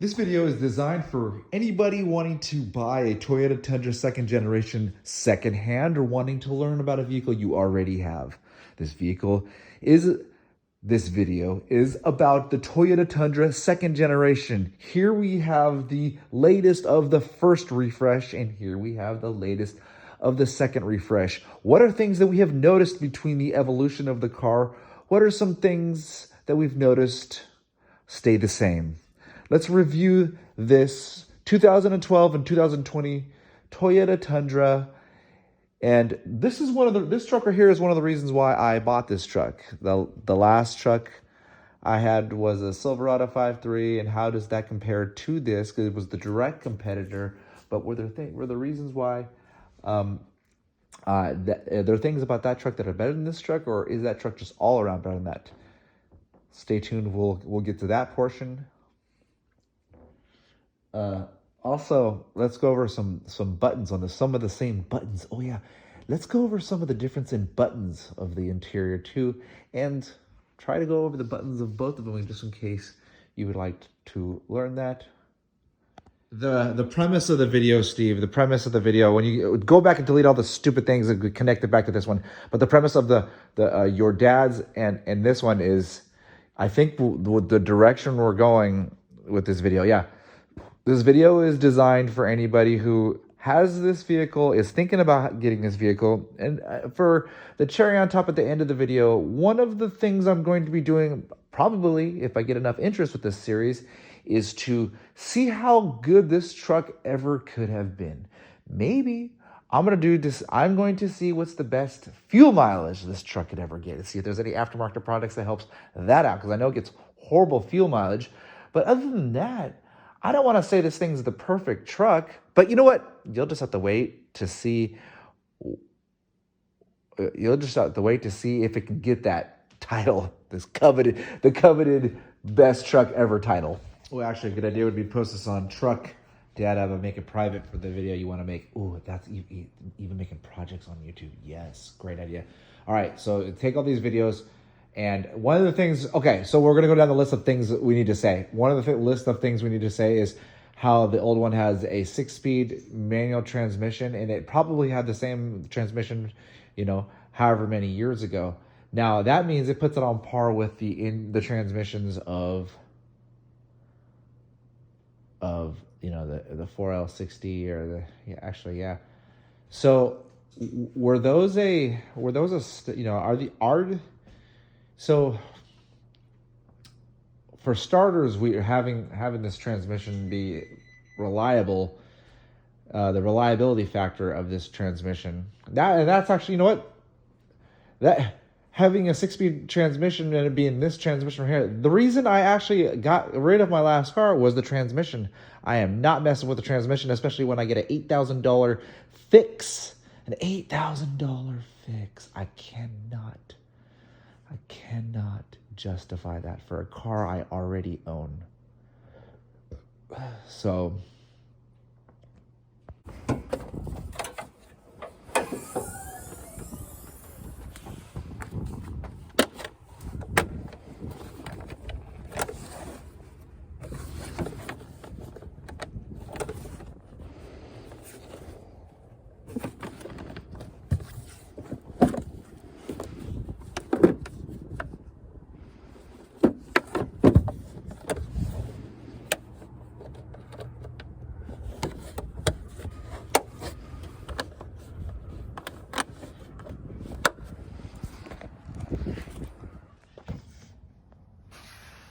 This video is designed for anybody wanting to buy a Toyota Tundra second generation secondhand or wanting to learn about a vehicle you already have. This video is about the Toyota Tundra second generation. Here we have the latest of the first refresh, and here we have the latest of the second refresh. What are things that we have noticed between the evolution of the car? What are some things that we've noticed stay the same? Let's review this 2012 and 2020 Toyota Tundra. And this truck right here is one of the reasons why I bought this truck. The last truck I had was a Silverado 5.3, and how does that compare to this? Because it was the direct competitor. But were there reasons why? There are things about that truck that are better than this truck, or is that truck just all around better than that? Stay tuned. We'll get to that portion. Also, let's go over some buttons on this. Some of the same buttons. Oh yeah, let's go over some of the difference in buttons of the interior too, and try to go over the buttons of both of them just in case you would like to learn that. The premise of the video, Steve. The premise of the video. When you go back and delete all the stupid things and connect it back to this one, but the premise of your dad's and this one is, I think the direction we're going with this video. Yeah. This video is designed for anybody who has this vehicle, is thinking about getting this vehicle. And for the cherry on top at the end of the video, one of the things I'm going to be doing, probably if I get enough interest with this series, is to see how good this truck ever could have been. Maybe I'm going to see what's the best fuel mileage this truck could ever get, to see if there's any aftermarket products that helps that out, because I know it gets horrible fuel mileage. But other than that, I don't want to say this thing's the perfect truck, but you know what? You'll just have to wait to see. You'll just have to wait to see if it can get that title, the coveted best truck ever title. Well, actually, a good idea would be to post this on Truck Data, but make it private for the video you want to make. Ooh, that's even making projects on YouTube. Yes, great idea. All right, so take all these videos. And one of the things, okay, so we're going to go down the list of things that we need to say. One of the list of things we need to say is how the old one has a 6-speed manual transmission, and it probably had the same transmission, however many years ago. Now, that means it puts it on par with the transmissions of the 4L60 or yeah. So So, for starters, we are having this transmission be reliable. The reliability factor of this transmission, that's actually, that having a 6-speed transmission and it being this transmission right here. The reason I actually got rid of my last car was the transmission. I am not messing with the transmission, especially when I get an $8,000 fix. An $8,000 fix. I cannot justify that for a car I already own. So,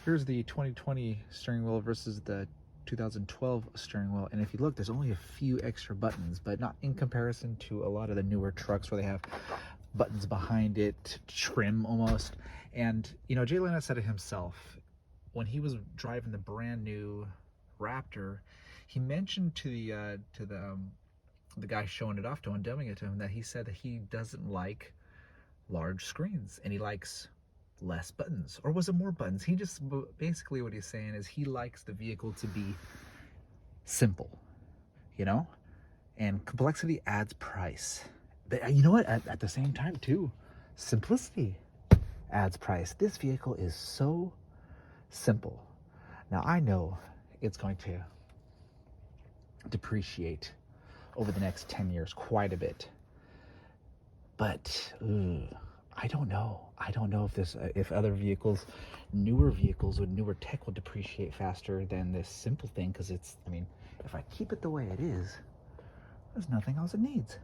here's the 2020 steering wheel versus the 2012 steering wheel. And if you look, there's only a few extra buttons, but not in comparison to a lot of the newer trucks where they have buttons behind it, trim almost. And, Jay Leno said it himself. When he was driving the brand new Raptor, he mentioned to the guy showing it off to him, demoing it to him, that he said that he doesn't like large screens and he likes less buttons. Or was it more buttons? He just, basically what he's saying is he likes the vehicle to be simple, and complexity adds price. But you know what, at the same time too, simplicity adds price. This vehicle is so simple. Now I know it's going to depreciate over the next 10 years quite a bit. But I don't know. I don't know if other vehicles, newer vehicles with newer tech will depreciate faster than this simple thing, because it's, I mean, if I keep it the way it is, there's nothing else it needs.